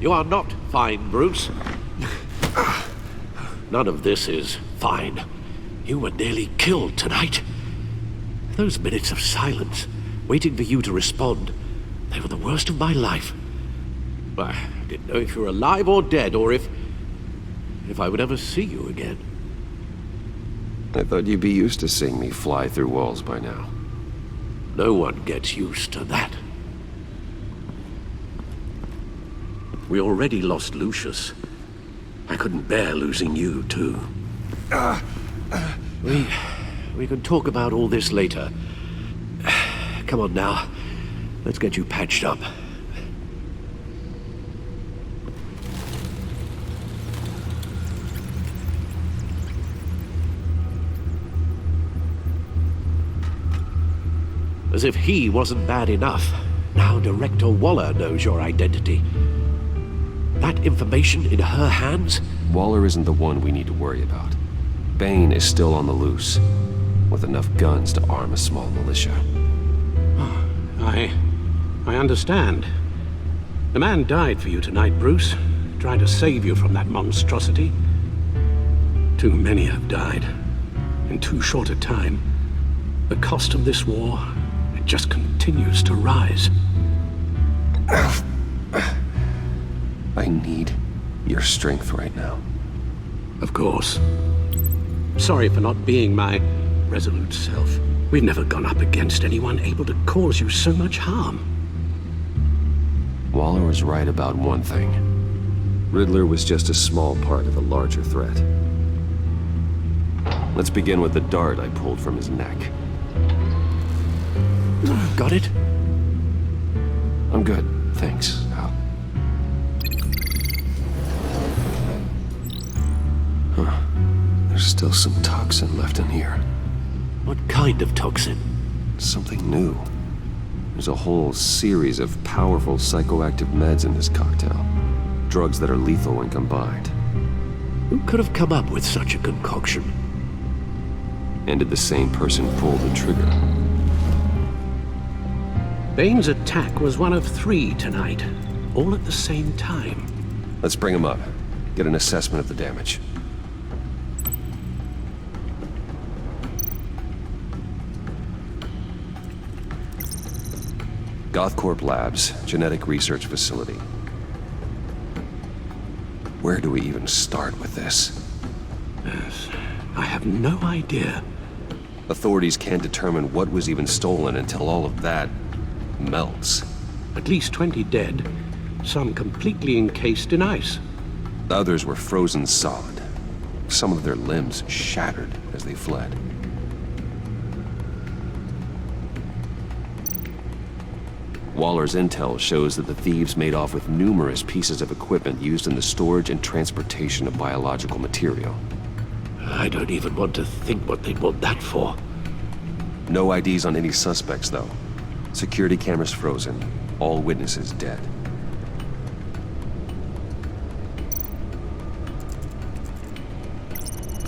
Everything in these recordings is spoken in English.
You are not fine, Bruce. None of this is fine. You were nearly killed tonight. Those minutes of silence, waiting for you to respond, they were the worst of my life. I didn't know if you were alive or dead, or if I would ever see you again. I thought you'd be used to seeing me fly through walls by now. No one gets used to that. We already lost Lucius. I couldn't bear losing you, too. We can talk about all this later. Come on now. Let's get you patched up. As if he wasn't bad enough. Now Director Waller knows your identity. That information in her hands? Waller isn't the one we need to worry about. Bane is still on the loose, with enough guns to arm a small militia. I understand. The man died for you tonight, Bruce. Trying to save you from that monstrosity. Too many have died. In too short a time. The cost of this war, it just continues to rise. I need your strength right now. Of course. Sorry for not being my resolute self. We've never gone up against anyone able to cause you so much harm. Waller was right about one thing. Riddler was just a small part of a larger threat. Let's begin with the dart I pulled from his neck. Got it? I'm good, thanks, Al. Huh. There's still some toxin left in here. What kind of toxin? Something new. There's a whole series of powerful psychoactive meds in this cocktail. Drugs that are lethal when combined. Who could have come up with such a concoction? And did the same person pull the trigger? Bane's attack was one of 3 tonight, all at the same time. Let's bring him up. Get an assessment of the damage. Gothcorp Labs, genetic research facility. Where do we even start with this? Yes, I have no idea. Authorities can't determine what was even stolen until all of that melts. At least 20 dead, some completely encased in ice. Others were frozen solid. Some of their limbs shattered as they fled. Waller's intel shows that the thieves made off with numerous pieces of equipment used in the storage and transportation of biological material. I don't even want to think what they'd want that for. No IDs on any suspects, though. Security cameras frozen. All witnesses dead.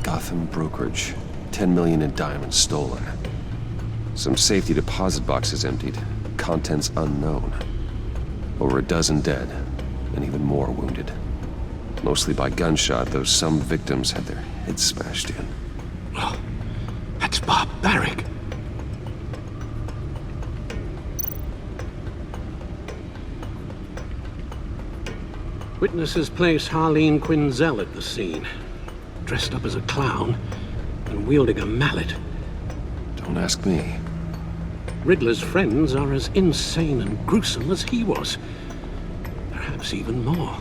Gotham brokerage. 10 million in diamonds stolen. Some safety deposit boxes emptied. Contents unknown. Over a dozen dead, and even more wounded. Mostly by gunshot, though some victims had their heads smashed in. Oh, that's barbaric. Witnesses place Harleen Quinzel at the scene, dressed up as a clown and wielding a mallet. Don't ask me. Riddler's friends are as insane and gruesome as he was. Perhaps even more.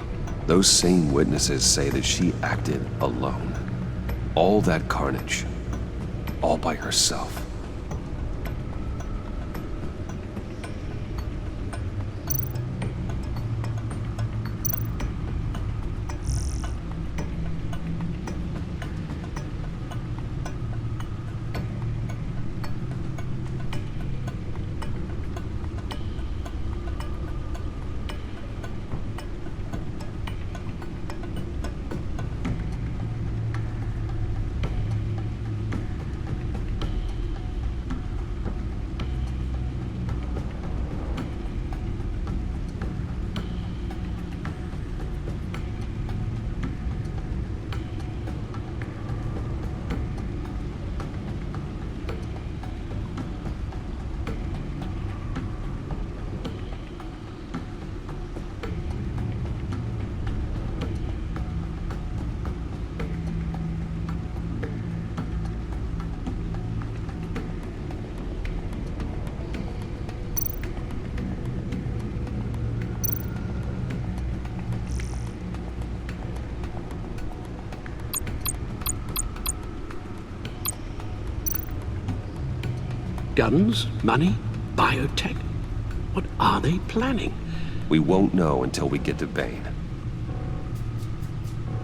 Those same witnesses say that she acted alone. All that carnage. All by herself. Guns? Money? Biotech? What are they planning? We won't know until we get to Bane.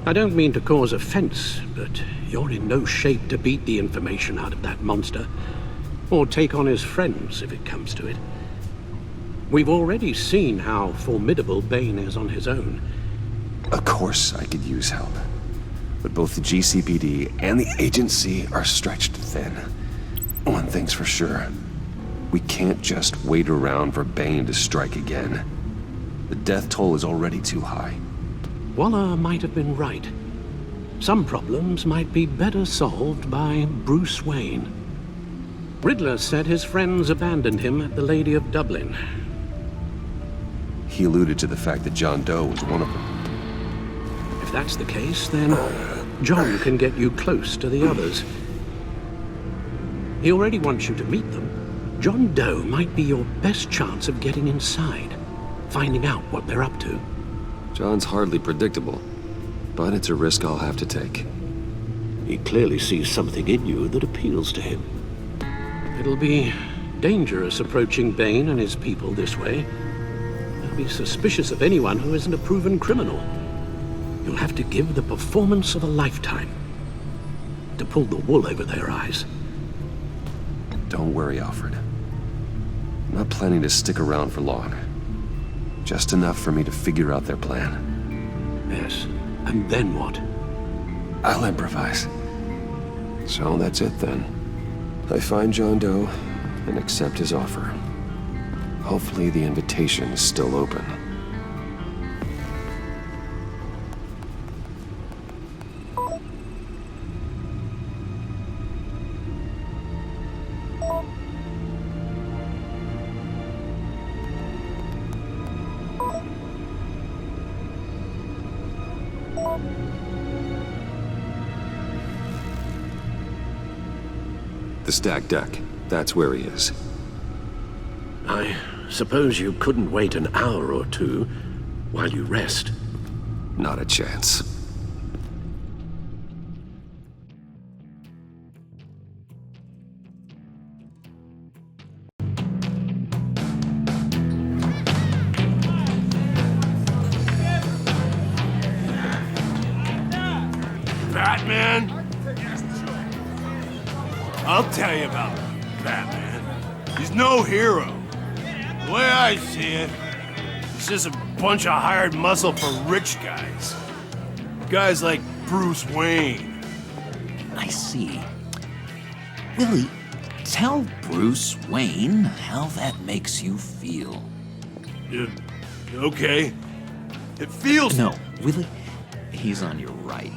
I don't mean to cause offense, but you're in no shape to beat the information out of that monster. Or take on his friends, if it comes to it. We've already seen how formidable Bane is on his own. Of course I could use help. But both the GCPD and the agency are stretched thin. One thing's for sure. We can't just wait around for Bane to strike again. The death toll is already too high. Waller might have been right. Some problems might be better solved by Bruce Wayne. Riddler said his friends abandoned him at the Lady of Dublin. He alluded to the fact that John Doe was one of them. If that's the case, then John can get you close to the others. He already wants you to meet them. John Doe might be your best chance of getting inside, finding out what they're up to. John's hardly predictable, but it's a risk I'll have to take. He clearly sees something in you that appeals to him. It'll be dangerous approaching Bane and his people this way. They'll be suspicious of anyone who isn't a proven criminal. You'll have to give the performance of a lifetime to pull the wool over their eyes. Don't worry, Alfred. I'm not planning to stick around for long. Just enough for me to figure out their plan. Yes, and then what? I'll improvise. So that's it then. I find John Doe and accept his offer. Hopefully the invitation is still open. The stacked deck. That's where he is. I suppose you couldn't wait an hour or two while you rest. Not a chance. Batman? I'll tell you about Batman. He's no hero. The way I see it, he's just a bunch of hired muscle for rich guys. Guys like Bruce Wayne. I see. Willie, tell Bruce Wayne how that makes you feel. Okay. It feels... No, Willie, he's on your right.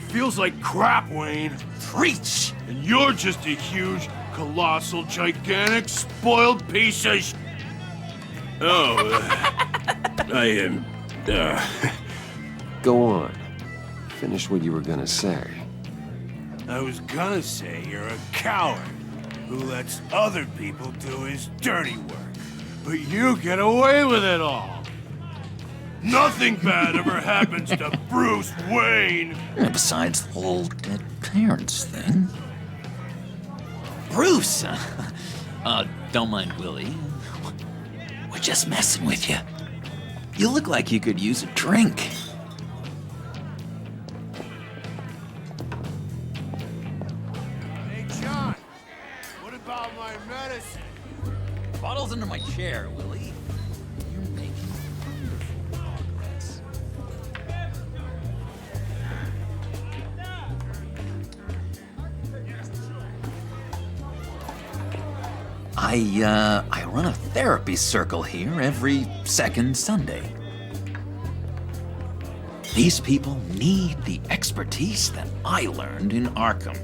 feels like crap, Wayne. Preach! And you're just a huge, colossal, gigantic, spoiled piece of I am, Go on. Finish what you were gonna say. I was gonna say you're a coward who lets other people do his dirty work. But you get away with it all. Nothing bad ever happens to Bruce Wayne. And besides the whole dead parents thing. Bruce! Don't mind Willie. We're just messing with you. You look like you could use a drink. Hey, John, what about my medicine? Bottle's under my chair, Willie. You're making wonderful progress. I run a therapy circle here every second Sunday. These people need the expertise that I learned in Arkham.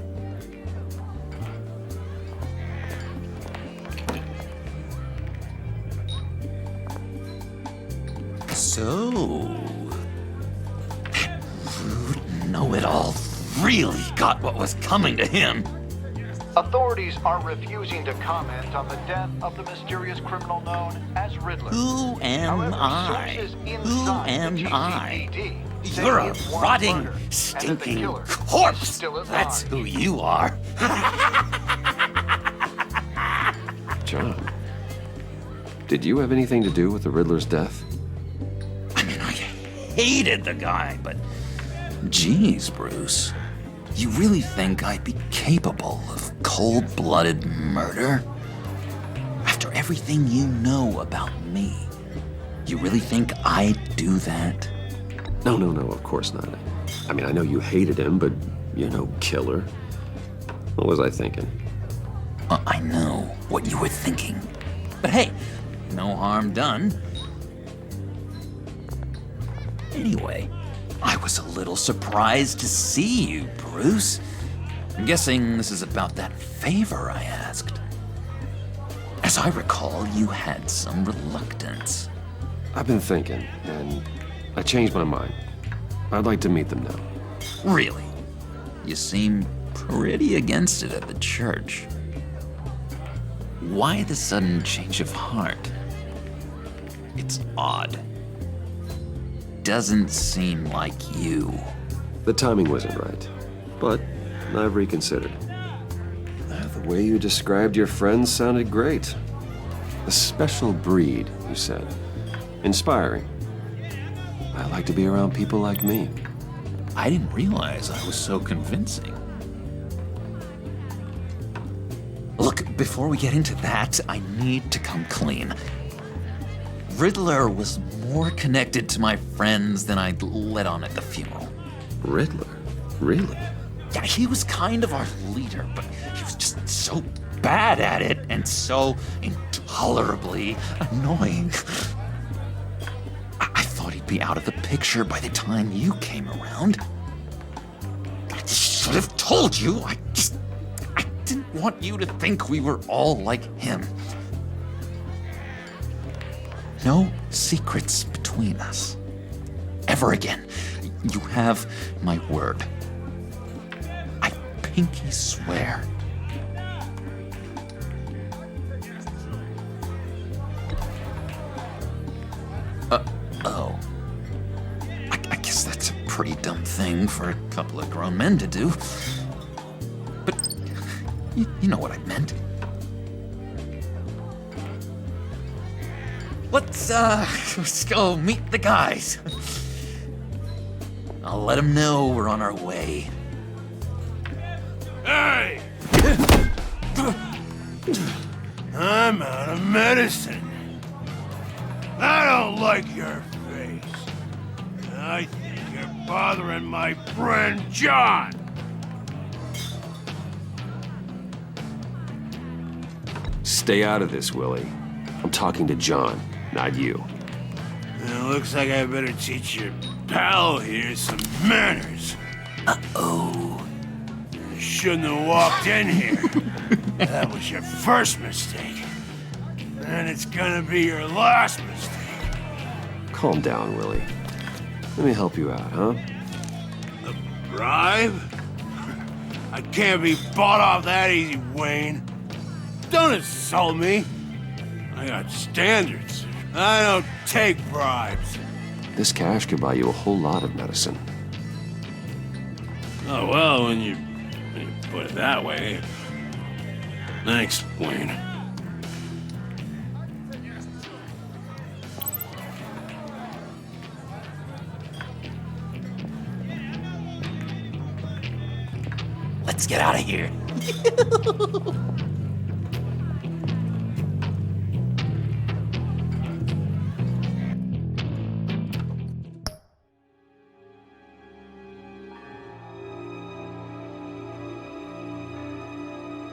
So, that rude know-it-all really got what was coming to him. Authorities are refusing to comment on the death of the mysterious criminal known as Riddler. Who am However, I? sources Who inside am the I? GCPD say You're a it was rotting, murder, and that the stinking killer is corpse. still at That's large. who you are. John, did you have anything to do with the Riddler's death? I mean, I hated the guy, but geez, Bruce. You really think I'd be capable of cold-blooded murder? After everything you know about me, you really think I'd do that? No, of course not. I mean, I know you hated him, but you're no killer. What was I thinking? I know what you were thinking. But hey, no harm done. Anyway, I was a little surprised to see you, Bruce. I'm guessing this is about that favor I asked. As I recall, you had some reluctance. I've been thinking, and I changed my mind. I'd like to meet them now. Really? You seem pretty against it at the church. Why the sudden change of heart? It's odd. Doesn't seem like you. The timing wasn't right, but I've reconsidered. The way you described your friends sounded great. A special breed, you said. Inspiring. I like to be around people like me. I didn't realize I was so convincing. Look, before we get into that, I need to come clean. Riddler was more connected to my friends than I'd let on at the funeral. Riddler? Really? Yeah, he was kind of our leader, but he was just so bad at it and so intolerably annoying. I thought he'd be out of the picture by the time you came around. I should have told you. I didn't want you to think we were all like him. No secrets between us. Ever again. You have my word. I pinky swear. Oh. I guess that's a pretty dumb thing for a couple of grown men to do. But you know what I meant. Let's go meet the guys. I'll let them know we're on our way. Hey! I'm out of medicine. I don't like your face. I think you're bothering my friend John. Stay out of this, Willie. I'm talking to John, not you. It looks like I better teach your pal here some manners. Uh-oh. You shouldn't have walked in here. That was your first mistake. And it's gonna be your last mistake. Calm down, Willie. Let me help you out, huh? A bribe? I can't be bought off that easy, Wayne. Don't insult me. I got standards. I don't take bribes. This cash could buy you a whole lot of medicine. Oh, well, when you put it that way. Thanks, Wayne. Let's get out of here.